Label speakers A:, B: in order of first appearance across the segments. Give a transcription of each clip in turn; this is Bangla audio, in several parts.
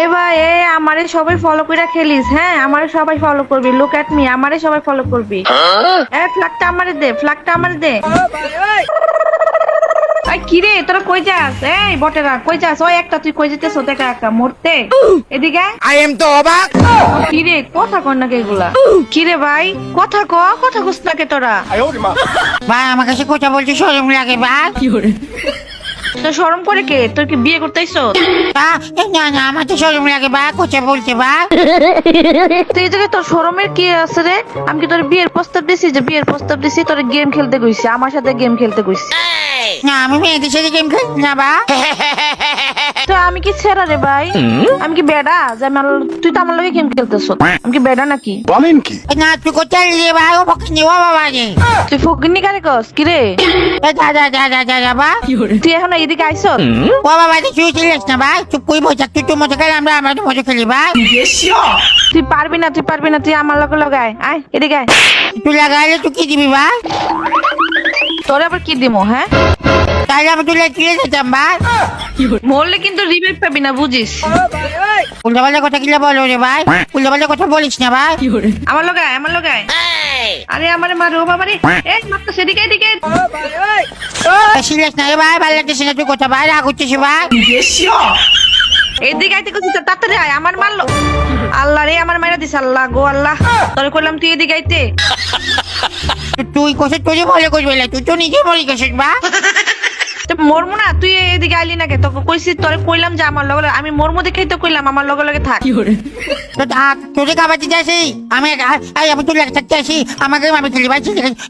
A: এ ভাই আমারে সবাই ফলো কইরা খেলিস, হ্যাঁ আমারে সবাই ফলো করবি। লুক এট মি, আমারে সবাই ফলো করবি। ফ্ল্যাগটা আমারে দে, ফ্ল্যাগটা আমারে দে। কি রে তোরা কই যাস? এই বটেরা কই যাস? ওই একটা তুই কই যেতেছ? দেখা একা মরতে এদিকে
B: আই এম তো অবাক।
A: কি রে কথা কর নাকি এগুলা? কি রে ভাই কথা কস নাকি তোরা?
C: ভাই আমার কাছে কথা বলতে শরম লাগে ভাই।
A: তোর শরম করে কে? তোর কি বিয়ে করতেইছো?
C: না না আমার তো শরম লাগে ভাই কথা বলতে ভাই।
A: তুই এই জায়গায় তোর শরমের কি আছে রে? আমি কি তোর বিয়ের প্রস্তাব দিছি? যে বিয়ের প্রস্তাব দিছি তোর গেম খেলতে কইছি, আমার সাথে গেম খেলতে কইছি।
C: না আমি মেয়েদের সাথে গেম খেলি না ভাই।
A: তো আমি কি ছেড়া রে ভাই? আমি কি বেডা যে তুই তো আমার লগে গেম খেলতেছ? আমি কি বেডা নাকি?
B: বলেন কি?
C: না তুই কোথায় রে ভাই? ও পক্ষে ও বাবা রে।
A: তুই ফকিন্নি কারে কস? কি রে
C: যা ভাই।
A: তুই এখন এদিকে আইছ?
C: ও বাবা তুই চিল্লাস না ভাই, চুপ কই বসে তুই তো মজা খেলে আমরা তো মজা খেলি ভাই।
A: তুই পারবি না, তুই আমার লগে লগায় আয় এদিকে আয়।
C: তুই লাগাইলে তুই কি দিবি ভাই?
A: তোরে আবার কি দিমো? হ্যাঁ
C: তাহলে আমি তুই কিনে যেতাম ভাই।
A: মরলে কিন্তু রিভাইভ পাবি না, বুঝিস?
C: উল্টাপাল্টা কথা কিলা বলো রে ভাই, উল্টাপাল্টা কথা বলিস না ভাই।
A: আমার লগায় আরে আমারে মারো বাবা রে। এই মাত্র সেদিকে এদিকে।
C: সিরিয়াস না রে ভাই, ভালো লাগতেছে না তুই কথা ভাই, রাগ হচ্ছে ভাই।
A: এদিকে আইতে কইছিস তাড়াতাড়ি আয়, আমার মারলো। আল্লাহ রে আমার মাইরা দিস, আল্লাহ গো আল্লাহ। তোরে কইলাম তুই এদিকে আইতে।
C: তুই কোসে তুই বলে কইবে না, তুই তো নিজে বলি গেছিস ভাই।
A: মরমু না, তুই এদিকে আইলি নাকি? তোকে কইছি, তোরে কইলাম যে আমার লগে আমি মরমু দেখেই তো কইলাম আমার লগে লগে থাক।
C: তো তোরে কাবাতে যাসি আমি তুই লাগে থাকতে আসি আমাকে আমি খেলি ভাই।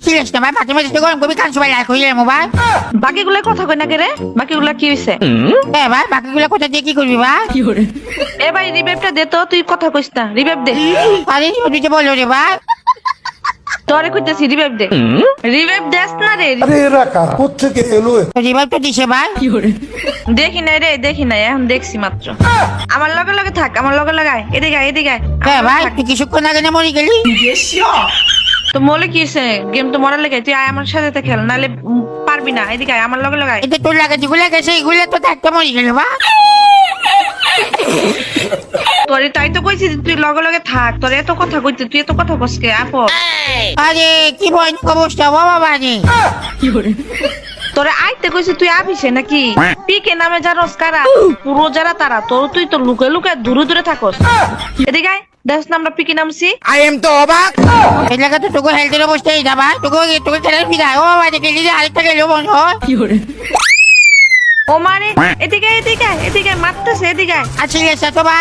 C: সিরিয়াস না ভাই, বাকি মাঝে গরম করবি কান সবাই রাখ হইলে ভাই।
A: বাকিগুলা কথা কই নাকি রে? বাকিগুলা কি হইছে?
C: ভাই বাকিগুলো কথা দিয়ে কি করবি ভাই?
A: এ ভাই রিভাইভটা দে তো, তুই কথা কইস না, রিভাইভ দে।
C: আরে তুই যে বলো রে ভাই।
A: তোরে কইতেছি রিভাইভ দে। রিভাইভ দেস না রে?
D: আরে এরা কার কোত্থেকে এলো?
C: রিভাইভ তো দিছে ভাই।
A: দেখি নাই রে, দেখি নাই, এখন দেখছি মাত্র। আমার লগে লগে থাক, আমার লগে লাগায় এদিকে আয়, এদিকে আয়।
C: ভাই তুই কিছুক্ষণ আগে না মরে গেলি?
A: তো মলে কি হইছে? গেম তো মরার লেগে, তুই আয় আমার সাথে খেল, নাহলে পারবি না। এদিকে আয়, আমার লগে লাগায়।
C: এটা তোর লাগে যেগুলো গেছে এগুলো তো একটা মরে গেল ভাই।
A: তোরে তাই তো কইছি যে তুই লগে লগে থাক, তোর এত কথা কইতে তুই এত কথা কসকে আপু?
C: আরে কি ভয়ানক অবস্থা বাবা রে।
A: তোরে আইতে কইছি তুই আবিছে নাকি? পিকে নামে যারা কারা পুরো যারা তারা তোর, তুই তো লুকে লুকে দূরে দূরে থাকস। এদিকে আয়, দেখ না আমরা পিকে নামছি।
B: আই এম তো অবাক।
C: এই জায়গা তো তোকে হেলথের অবস্থায় যাবা, তোকে খেলার বিদায় ও বাবা গেলি যে আরেকটা গেল বন্ধ।
A: ও মানে এদিকে এদিকে এদিকে মারতেছে, এদিকে আয়।
C: আচ্ছা তো ভাই।